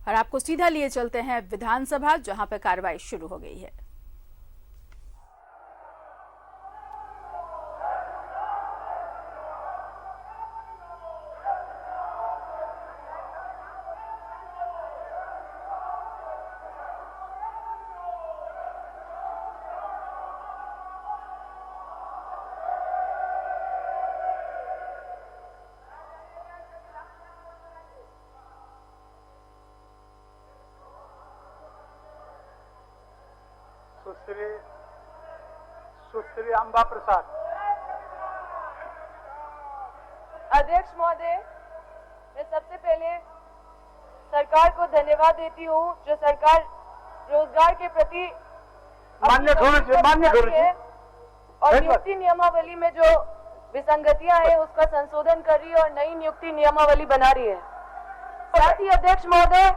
और आपको सीधा लिए चलते हैं विधानसभा, जहां पर कार्रवाई शुरू हो गई है। सुश्री अंबा प्रसाद। अध्यक्ष महोदय, मैं सबसे पहले सरकार को धन्यवाद देती हूँ जो सरकार रोजगार के प्रति मान्य है और नियुक्ति नियमावली में जो विसंगतियां हैं उसका संशोधन कर रही है और नई नियुक्ति नियमावली बना रही है। साथ ही अध्यक्ष महोदय,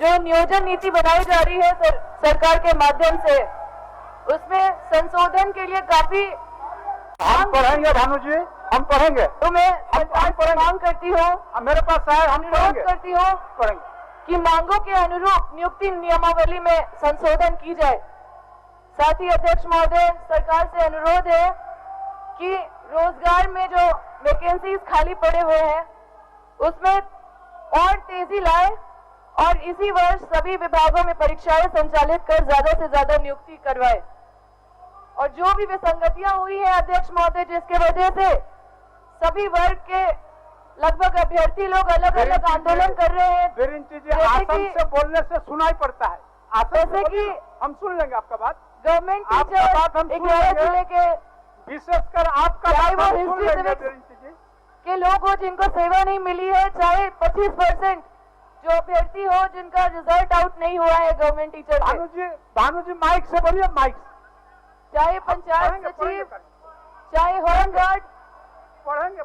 जो नियोजन नीति बनाई जा रही है सरकार के माध्यम से, उसमें संशोधन के लिए काफी हम पढ़ेंगे भानु जी, हम पढ़ेंगे। तो मैं सरकार से मांग करती हूँ, मेरे पास है, हम अनुरोध करती हूँ पढ़ेंगे कि मांगों के अनुरूप नियुक्ति नियमावली में संशोधन की जाए। साथ ही अध्यक्ष महोदय, सरकार से अनुरोध है कि रोजगार में जो वैकेंसीज खाली पड़े हुए हैं उसमें और तेजी लाए और इसी वर्ष सभी विभागों में परीक्षाएं संचालित कर ज्यादा से ज्यादा नियुक्ति करवाए। और जो भी विसंगतियां हुई है अध्यक्ष महोदय, जिसके वजह से सभी वर्ग के लगभग अभ्यर्थी लोग अलग अलग आंदोलन कर रहे हैं, आसन से बोलने से सुनाई पड़ता है। जैसे कि हम सुन लेंगे आपका बात। गवर्नमेंट टीचर 11 जिले के, विशेषकर आपका चाहे बात वो हम सुन हिस्ट्री लेंगे सिविक्स के लोग हो जिनको सेवा नहीं मिली है, चाहे 25% जो अभ्यर्थी हो जिनका रिजल्ट आउट नहीं हुआ है गवर्नमेंट टीचर से, भानु जी माइक से बोलिए, माइक से। चाहे पंचायत सचिव, चाहे होम गार्ड, पढ़ेंगे।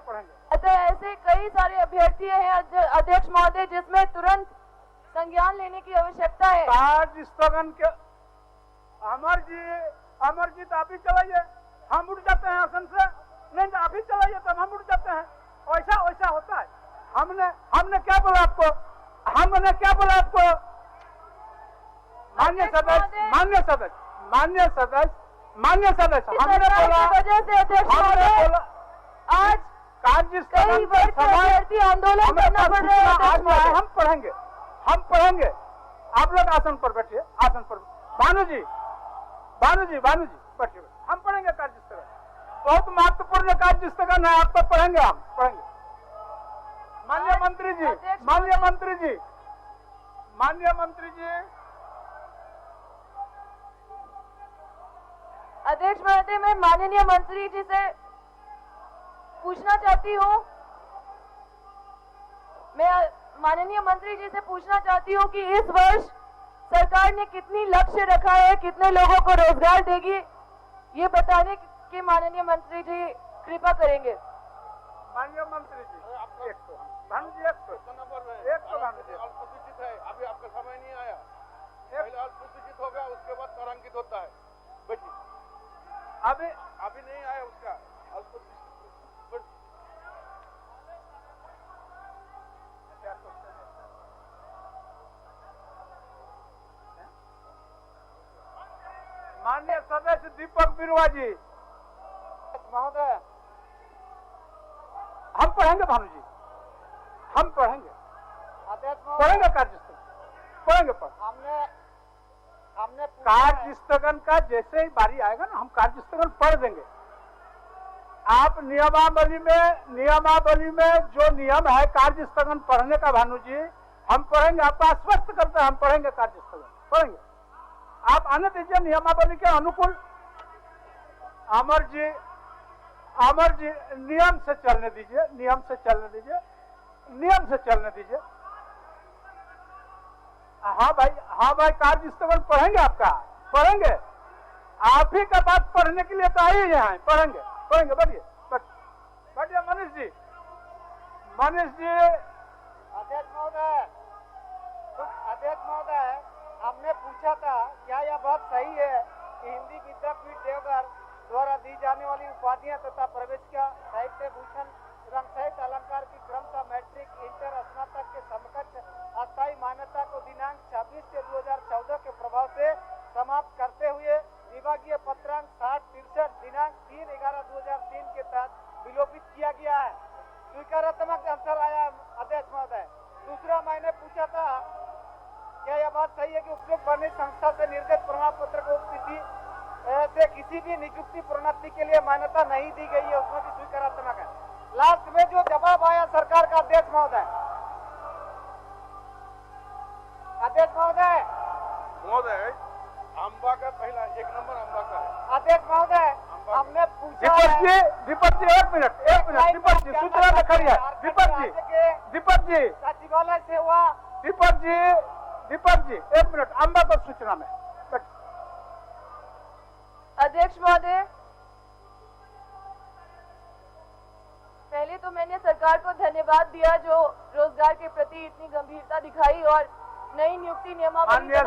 अतः ऐसे कई सारे अभ्यर्थी हैं अध्यक्ष महोदय जिसमें तुरंत संज्ञान लेने की आवश्यकता है। कार्य स्थगन के अमर जी तो आप ही चलाइए, हम उठ जाते हैं आसन से। नहीं, आप ही चलाइए तब हम उठ जाते हैं। वैसा होता है। हमने क्या बोला आपको? मान्य सदस्य, हमने बोला वजह से अध्यक्ष महोदय आज कार्य कई वर्ग के अभ्यर्थी आंदोलन करना पड़ रहा है अध्यक्ष महोदय। हम पढ़ेंगे। आप लोग आसन पर बैठिए, आसन पर। भानु जी बैठिए। हम पढ़ेंगे कार्य स्थगन। बहुत महत्वपूर्ण कार्य स्थगन है, आप तो पढ़ेंगे, हम पढ़ेंगे। माननीय मंत्री जी, अध्यक्ष महोदय, मैं माननीय मंत्री जी से पूछना चाहती हूँ कि इस वर्ष सरकार ने कितनी लक्ष्य रखा है, कितने लोगों को रोजगार देगी, ये बताने की माननीय मंत्री जी कृपा करेंगे। माननीय मंत्री जी, भानु जी एक तो अल्पसूचित है, अभी आपका समय नहीं आया। पहले अल्पसूचित होगा, उसके बाद तारांकित होता है। बैठिए। अभी नहीं आया उसका अल्पसूचित। माननीय सदस्य दीपक बिरुआ जी महोदय, हम पढ़ेंगे। भानु जी, हम पढ़ेंगे। पढ़ेंगे कार्य स्थगन, पढ़ेंगे। हमने कार्य स्थगन का जैसे ही बारी आएगा ना, हम कार्य स्थगन पढ़ देंगे। आप नियमावली में जो नियम है कार्य स्थगन पढ़ने का, भानु जी हम पढ़ेंगे। आपको आश्वस्त करते हैं, हम पढ़ेंगे कार्य स्थगन, पढ़ेंगे। आप आने दीजिए नियमावली के अनुकूल। अमर जी नियम से चलने दीजिए। हाँ भाई, कार्य स्थगन पढ़ेंगे, आपका पढ़ेंगे। आप ही का बात पढ़ने के लिए तो आए ही हैं। पढ़ेंगे। बैठिए। मनीष जी। अध्यक्ष महोदय, हमने पूछा था क्या यह बात सही है कि हिंदी विद्यापीठ देवघर द्वारा दी जाने वाली उपाधियां तथा प्रवेशिका साहित्य भूषण एवं साहित्य अलंकार की क्रमशः मैट्रिक, इंटर, स्नातक के समकक्ष अस्थायी मैंने पूछा था क्या यह बात सही है कि उपयुक्त वर्णित संस्था से निर्गत प्रमाण पत्र को स्थिति से किसी भी नियुक्ति प्रोन्नति के लिए मान्यता नहीं दी गई है, उसमें भी स्वीकारात्मक है। लास्ट में जो जवाब आया सरकार का, अध्यक्ष महोदय, अम्बा का पहला 1 नंबर अम्बा का है। अध्यक्ष महोदय, हमने पूछा दीपक जी 1 मिनट दीपक जी सूचना में खड़ी है। दीपक जी सचिवालय से हुआ। दीपक जी 1 मिनट अम्बा पर सूचना में। अध्यक्ष महोदय, पहले तो मैंने सरकार को धन्यवाद दिया जो रोजगार के प्रति इतनी गंभीरता दिखाई और नई नियुक्ति नियमावली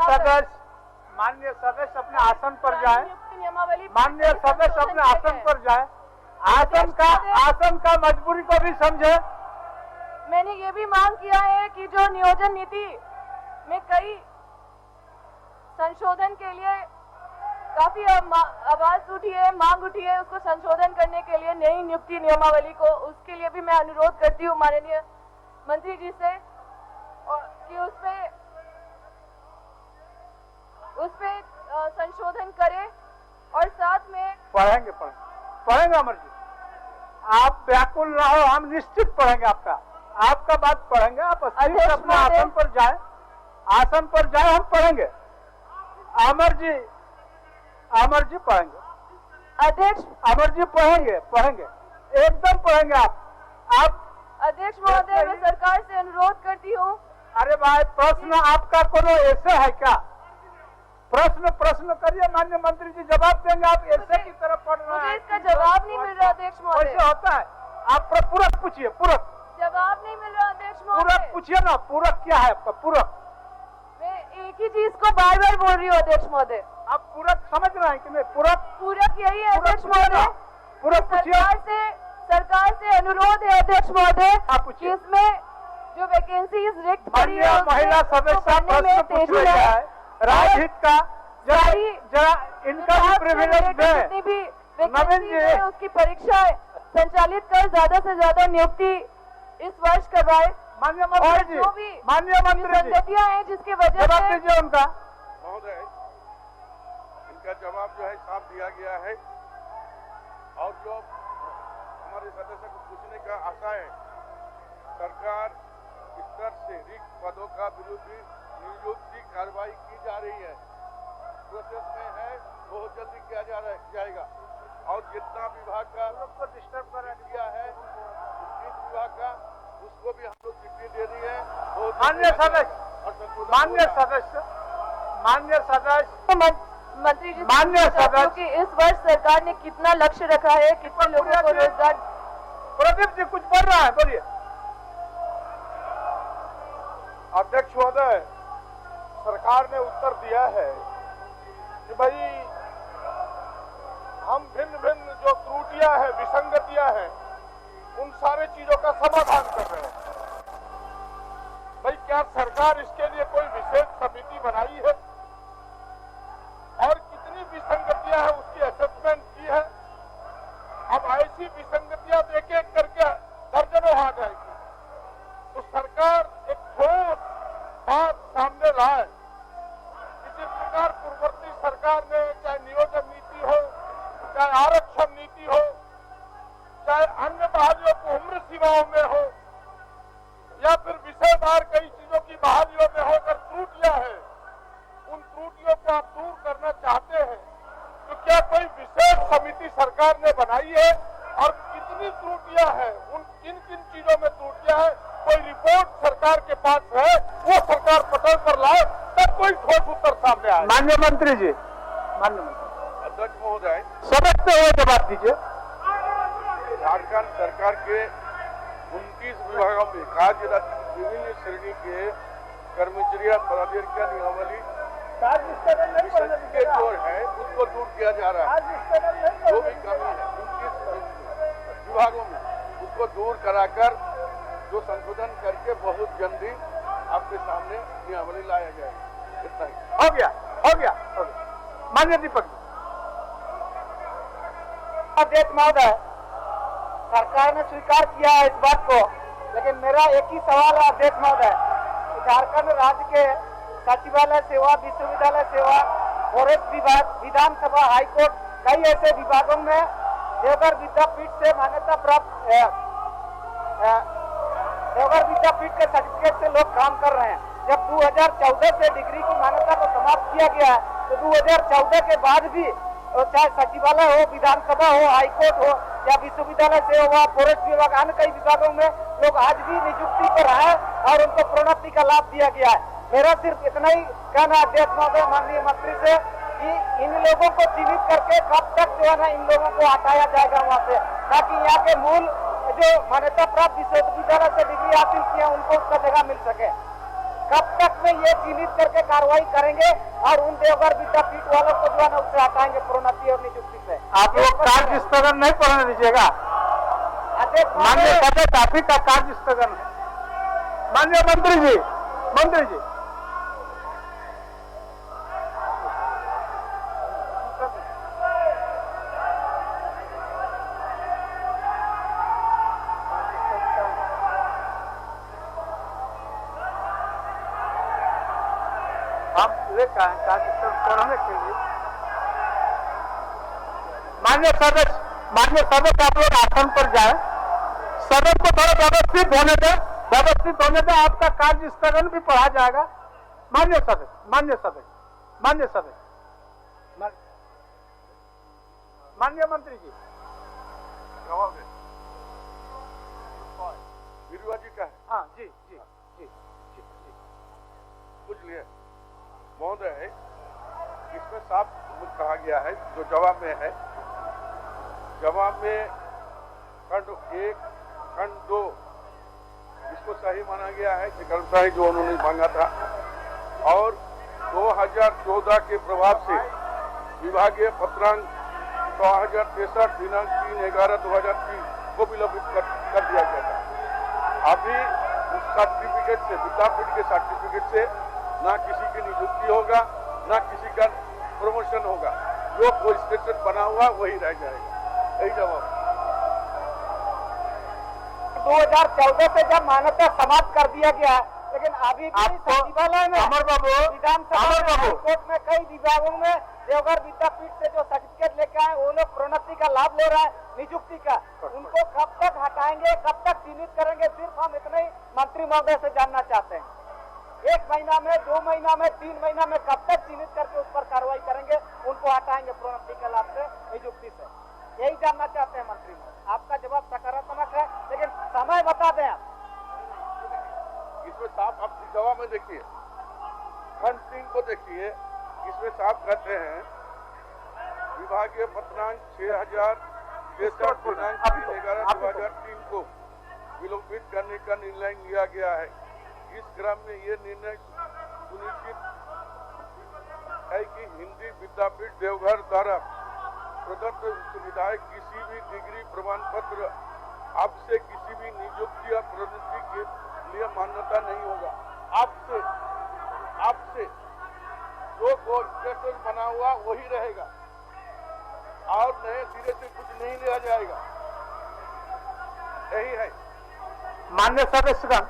माननीय सदस्य अपने आसन पर जाए। नियुक्ति नियमावली माननीय सदस्य अपने आसन पर जाए। आसन का मजबूरी को भी समझे। मैंने ये भी मांग किया है कि जो नियोजन नीति में कई संशोधन के लिए काफी आवाज उठी है, मांग उठी है, उसको संशोधन करने के लिए नई नियुक्ति नियमावली को, उसके लिए भी मैं अनुरोध करती हूँ माननीय मंत्री जी से और कि उसपे संशोधन करे और साथ में पढ़ेंगे अमर जी, आप व्याकुल ना हो, हम निश्चित पढ़ेंगे आपका बात पढ़ेंगे। आप अपने आसन पर जाए, हम पढ़ेंगे। अमर जी पढ़ेंगे। अध्यक्ष अमर जी पढ़ेंगे एकदम पढ़ेंगे आप। अध्यक्ष महोदय, मैं सरकार से अनुरोध करती हूँ। अरे भाई, प्रश्न आपका कोनो ऐसे है क्या? प्रश्न करिए, माननीय मंत्री जी जवाब देंगे। आप ऐसे की तरफ पढ़ रहे हैं। मुझे इसका जवाब नहीं मिल रहा अध्यक्ष महोदय। कैसे होता है? आप पूरक पूछिए। जवाब नहीं मिल रहा अध्यक्ष महोदय। पूरक पूछिए ना, पूरक क्या है आपका? पूरक, मैं एक ही चीज को बार बार बोल रही हूँ अध्यक्ष महोदय। आप पूरक समझ रहे हैं कि नहीं? पूरक यही है अध्यक्ष महोदय। पूरक पूछिए। सरकार से अनुरोध है अध्यक्ष महोदय आप कि इसमें जो वैकेंसीज रिक्त पड़ी है महिला सदस्य प्रश्न पूछ रही है राजहित का। जरा इनका भी प्रिविलेज जितनी भी वैकेंसी है उसकी परीक्षा संचालित कर ज्यादा से ज्यादा नियुक्ति इस वर्ष करवाए। माननीय मंत्री जी हैं जिसकी वजह जवाब से दीजिए उनका। महोदय, इनका जवाब जो है साफ दिया गया है और जो हमारे सदस्य को पूछने का आशा है, सरकार स्तर से रिक्त पदों का विरोधी नियुक्ति कार्रवाई की जा रही है, प्रोसेस में है, बहुत जल्दी किया जाएगा। और जितना विभाग का को डिस्टर्ब कर दिया है, जिस विभाग का उसको भी हम लोग चिट्ठी दे दी है। माननीय सदस्य मंत्री जी कि इस वर्ष सरकार ने कितना लक्ष्य रखा है, कितने लोगों को रोजगार। प्रदीप जी कुछ बोल रहा है, बोलिए। अध्यक्ष महोदय, सरकार ने उत्तर दिया है कि भाई हम भिन्न जो त्रुटियां हैं, विसंगतियां हैं, उन सारे चीजों का समाधान कर रहे हैं। भाई क्या सरकार इसके लिए कोई विशेष समिति बनाई है और कितनी विसंगतियां हैं उसकी असेसमेंट की है? अब ऐसी विसंगतियां एक एक करके दर्जनों आ जाएगी। तो सरकार एक ठोस बात सामने लाए कि जिस प्रकार पूर्ववर्ती सरकार ने चाहे नियोजन नीति हो, चाहे आरक्षण नीति हो, चाहे अन्य बहालियों को उम्र सीमाओं में हो या फिर विषयवार कई चीजों की बहालियों में होकर त्रुटियां हैं, उन त्रुटियों को आप दूर करना चाहते हैं तो क्या कोई विशेष समिति सरकार ने बनाई है? और कितनी त्रुटियां हैं, उन किन किन चीजों में त्रुटियां हैं, कोई रिपोर्ट सरकार के पास है, वो सरकार पटल पर लाए, तब कोई ठोस उत्तर सामने आए। माननीय मंत्री जी, अध्यक्ष महोदय, समझते हुए जवाब दीजिए। झारखंड सरकार के 29 विभागों में कार्यरत विभिन्न श्रेणी के कर्मचारी पदाधिकारी नियमावली के जो है उसको दूर किया जा रहा है। जो भी कमी है 29 विभागों में उसको दूर कराकर जो संशोधन करके बहुत जल्दी आपके सामने नियमावली लाया जाएगा। इतना ही हो गया। माननीय दीपक जी। अध्यक्ष महोदय, सरकार ने स्वीकार किया है इस बात को, लेकिन मेरा एक ही सवाल है अध्यक्ष महोदय झारखंड राज्य के सचिवालय सेवा, विश्वविद्यालय सेवा, फॉरेस्ट विभाग, विधानसभा, हाईकोर्ट, कई ऐसे विभागों में देवघर विद्यापीठ से मान्यता प्राप्त देवघर विद्यापीठ के सर्टिफिकेट से लोग काम कर रहे हैं। जब 2014 से डिग्री की मान्यता को समाप्त किया गया है, तो 2014 के बाद भी चाहे सचिवालय हो, विधानसभा हो, हाईकोर्ट हो या विश्वविद्यालय से हो, फॉरेस्ट विभाग, अन्य कई विभागों में लोग आज भी नियुक्ति पर है और उनको प्रोन्नति का लाभ दिया गया है। मेरा सिर्फ इतना ही कहना है अध्यक्ष महोदय, माननीय मंत्री से कि इन लोगों को चिन्हित करके कब तक जो है ना इन लोगों को हटाया जाएगा वहाँ से, ताकि यहाँ के मूल जो मान्यता प्राप्त विश्वविद्यालय से डिग्री हासिल किया उनको उसका जगह मिल सके। कब तक में ये चिन्हित करके कार्रवाई करेंगे और उन देवघर विद्यापीठ वालों को जो है ना उससे हटाएंगे प्रोन्नति और नियुक्ति से। आप लोग कार्य स्थगन नहीं पढ़ने दीजिएगा। माननीय सदस्य, काफी का कार्य स्थगन है। माननीय मंत्री जी, मंत्री जी, हम कार्य पढ़ने के लिए माननीय सदस्य आप लोग आसन पर जाए, सदन को थोड़ा व्यवस्थित होने दें, आपका कार्य स्थगन भी पढ़ा जाएगा। माननीय मंत्री जी, जवाब दे। वीरवा जी का है? हाँ जी जी जी कुछ लिए महोदय, इसमें साफ कहा गया है जो जवाब में है, जवाब में खंड 1, खंड 2 इसको सही माना गया है कि कर्मचारी जो उन्होंने मांगा था, और 2014 के प्रभाव से विभागीय पत्रांक 6063 दिनांक 3/11/2003 को विलंबित कर दिया गया था। अभी उस सर्टिफिकेट से, विद्यापीठ के सर्टिफिकेट से ना किसी की नियुक्ति होगा, ना किसी का प्रमोशन होगा, जो कोई स्टेशन बना हुआ वही रह जाएगा। यही जवाब। 2014 से जब मान्यता समाप्त कर दिया गया, लेकिन अभी भी सचिवालय में, विधानसभा में, हाईकोर्ट में, कई विभागों में देवघर विद्यापीठ से जो सर्टिफिकेट लेके आए वो लोग प्रोन्नति का लाभ ले रहा है, नियुक्ति का। उनको कब तक हटाएंगे, कब तक चिन्हित करेंगे, सिर्फ हम इतना ही मंत्री महोदय से जानना चाहते हैं। 1 महीना में, 2 महीना में, 3 महीना में कब तक चिन्हित करके उस पर कार्रवाई करेंगे, उनको हटाएंगे प्रोन्नति के लाभ से, नियुक्ति से? यही जानना चाहते हैं मंत्री महोदय। आपका जवाब सकारात्मक है, लेकिन समय बता दें आप। इसमें साफ, आप जवाब में देखिए, खंड 3 को देखिए, इसमें साफ कहते हैं विभागीय पत्रांक 6063 दिनांक 3/11/2003 को विलोपित करने का निर्णय लिया गया है। इस क्रम में ये निर्णय सुनिश्चित है कि हिंदी विद्यापीठ देवघर द्वारा प्रदत्त सुविधाएं किसी भी डिग्री प्रमाण पत्र अब से किसी भी नियुक्ति या प्रोन्नति के लिए मान्यता नहीं होगा। आपसे जो स्टेशन बना हुआ वही रहेगा और नए सिरे से कुछ नहीं लिया जाएगा। यही है। माननीय सदस्यगण,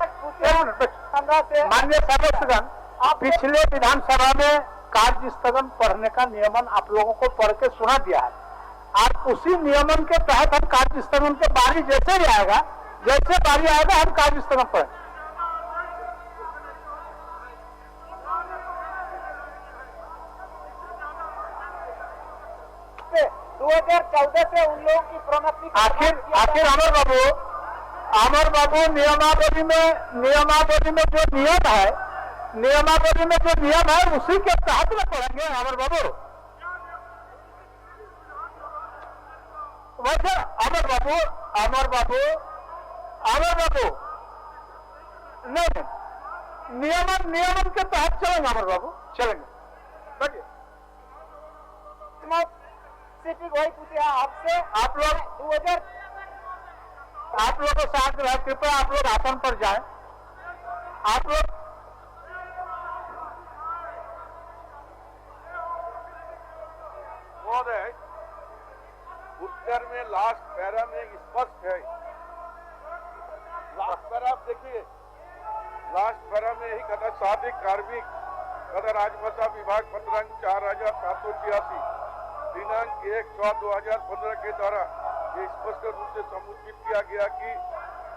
पिछले विधानसभा में कार्य स्थगन पढ़ने का नियमन आप लोगों को पढ़ के सुना दिया है। और उसी नियमन के तहत हम कार्य स्थगन के बारी जैसे ही आएगा, हम कार्य स्थगन पढ़ेंगे। 2014 से उन लोगों की प्रोन्नति आखिर अमर बाबू नियमावली में जो नियम है उसी के तहत में पढ़ेंगे अमर बाबू। वैसे अमर बाबू नहीं, नियमन के तहत चलेंगे अमर बाबू, चलेंगे। देखिए वही पूछे आपसे, आप लोग को साथ रहे, कृपया आप लोग आसन पर जाएं। आप लोग महोदय, उत्तर में लास्ट पैरा में स्पष्ट है, लास्ट पैरा आप देखिए, लास्ट पैरा में यही कहता, साथी कार्मिक कदर राजभाषा विभाग पत्रांक 4786 दिनांक 1/6/2015 के द्वारा ये स्पष्ट रूप से समुचित किया गया कि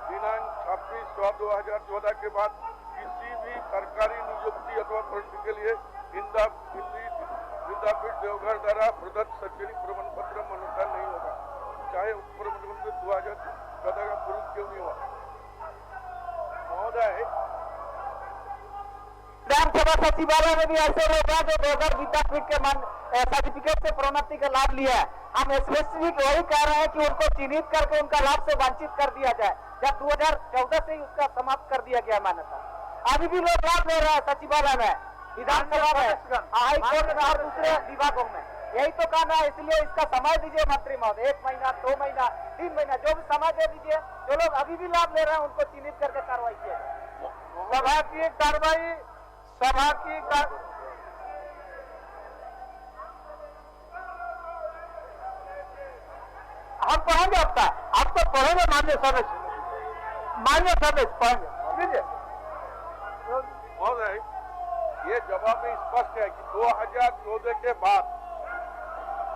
दिनांक 26/6/2014 के बाद किसी भी सरकारी नियुक्ति अथवा प्रश्न के लिए विद्यापीठ देवघर द्वारा प्रदत्त शैक्षणिक प्रमाण पत्र मान्यता नहीं होगा, चाहे उप प्रमाण पत्र 2014 का पूर्व क्यों नहीं हुआ। महोदय, विधानसभा सचिवालय में भी ऐसे लोग हैं जो देवघर विद्यापीठ के सर्टिफिकेट से प्रोन्नति का लाभ लिया है। हम स्पेसिफिक वही कह रहे हैं कि उनको चिन्हित करके उनका लाभ से वंचित कर दिया जाए, जब 2014 से ही उसका समाप्त कर दिया गया मान्यता। अभी भी लोग लाभ ले रहे हैं सचिवालय में, विधानसभा में, हाई कोर्ट में और दूसरे विभागों में। यही तो कहना है, इसलिए इसका समय दीजिए मंत्री महोदय, 1 महीना, 2 महीना, 3 महीना, जो भी समय दे दीजिए। जो लोग अभी भी लाभ ले रहे हैं उनको चिन्हित करके कार्रवाई किया जाए। सभा की कार्रवाई, सभा की हम पढ़ेंगे आप तो पढ़ेंगे मान्य सदस्य पढ़ेंगे। महोदय, ये जवाब में स्पष्ट है कि 2014 के बाद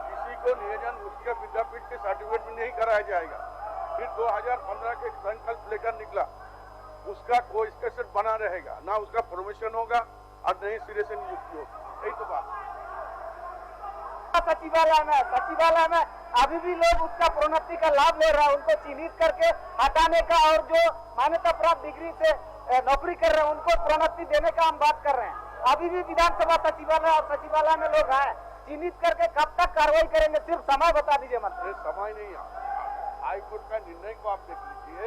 किसी को नियोजन उसके विद्यापीठ के सर्टिफिकेट में नहीं कराया जाएगा। फिर 2015 के संकल्प लेकर निकला, उसका कोई स्टेटस बना रहेगा, ना उसका प्रमोशन होगा और नए सिरे से नियुक्ति होगी। यही तो बात। सचिवालय में अभी भी लोग उसका प्रोन्नति का लाभ ले रहे हैं, उनको चिन्हित करके हटाने का, और जो मान्यता प्राप्त डिग्री से नौकरी कर रहे हैं उनको प्रोन्नति देने का हम बात कर रहे हैं। अभी भी विधानसभा सचिवालय और सचिवालय में लोग हैं, चिन्हित करके कब तक कार्रवाई करेंगे, सिर्फ समय बता दीजिए मंत्री। समय नहीं है, हाईकोर्ट का निर्णय को आप देख लीजिए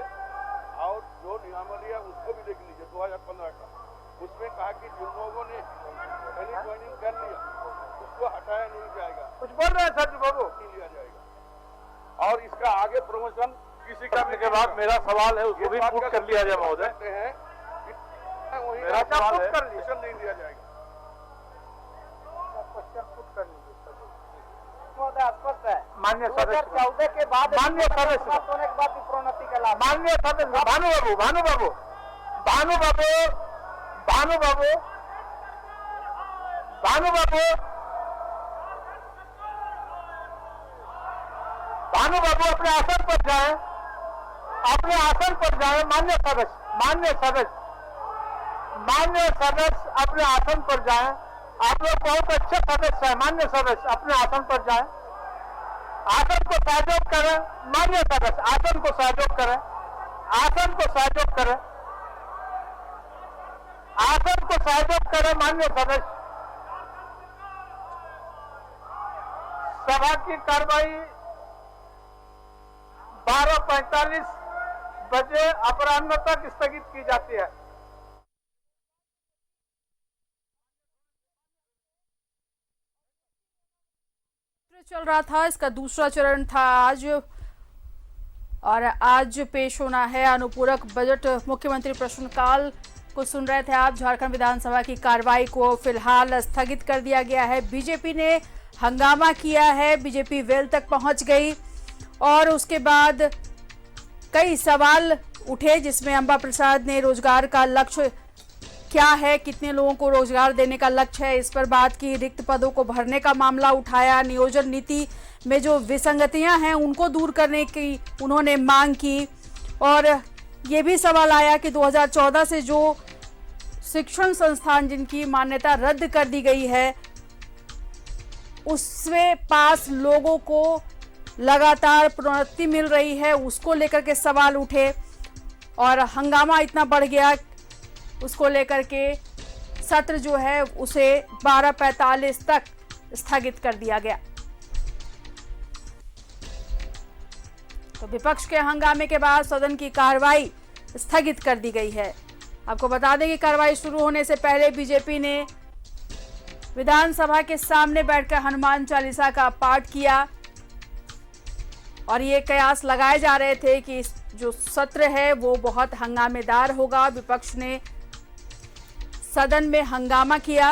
और जो नियमावली है उसको भी देख लीजिए 2015 का। उसमें कहा कि जिन लोगों ने ज्वाइनिंग कर लिया उसको हटाया नहीं जाएगा। कुछ बोल रहे हैं सर जी बाबू? लिया जाएगा और इसका आगे प्रमोशन किसी का के बाद मेरा सवाल है उसको भी पुट कर लिया जाए महोदय। मेरा सवाल है, क्वेश्चन नहीं दिया जाएगा। क्वेश्चन पुट कर लीजिए महोदय, स्पष्ट है मान्य सदस्य 2014 के बाद मान्य सदस्य होने के बाद भी प्रोन्नति का लाभ। मान्य सदस्य भानु बाबू अपने आसन पर जाएं, अपने आसन पर जाएं। मान्य सदस्य अपने आसन पर जाएं। आप लोग बहुत अच्छे सदस्य हैं। मान्य सदस्य अपने आसन पर जाएं, आसन को सहयोग करें। मान्य सदस्य आसन को सहयोग करें, आसन को सहयोग करें, आसन को सहयोग करें। मान्य सदस्य, सभा की कार्रवाई 12:45 बजे अपराह्न तक स्थगित की जाती है। चल रहा था, इसका दूसरा चरण था आज, और आज पेश होना है अनुपूरक बजट। मुख्यमंत्री प्रश्नकाल को सुन रहे थे आप। झारखंड विधानसभा की कार्रवाई को फिलहाल स्थगित कर दिया गया है। बीजेपी ने हंगामा किया है, बीजेपी वेल तक पहुंच गई और उसके बाद कई सवाल उठे, जिसमें अंबा प्रसाद ने रोजगार का लक्ष्य क्या है, कितने लोगों को रोजगार देने का लक्ष्य है, इस पर बात की। रिक्त पदों को भरने का मामला उठाया। नियोजन नीति में जो विसंगतियां हैं उनको दूर करने की उन्होंने मांग की। और ये भी सवाल आया कि 2014 से जो शिक्षण संस्थान जिनकी मान्यता रद्द कर दी गई है, उसमें पास लोगों को लगातार प्रोन्नति मिल रही है, उसको लेकर के सवाल उठे और हंगामा इतना बढ़ गया, उसको लेकर के सत्र जो है उसे 12:45 तक स्थगित कर दिया गया। तो विपक्ष के हंगामे के बाद सदन की कार्रवाई स्थगित कर दी गई है। आपको बता दें कि कार्रवाई शुरू होने से पहले बीजेपी ने विधानसभा के सामने बैठकर हनुमान चालीसा का पाठ किया और ये कयास लगाए जा रहे थे कि जो सत्र है वो बहुत हंगामेदार होगा। विपक्ष ने सदन में हंगामा किया।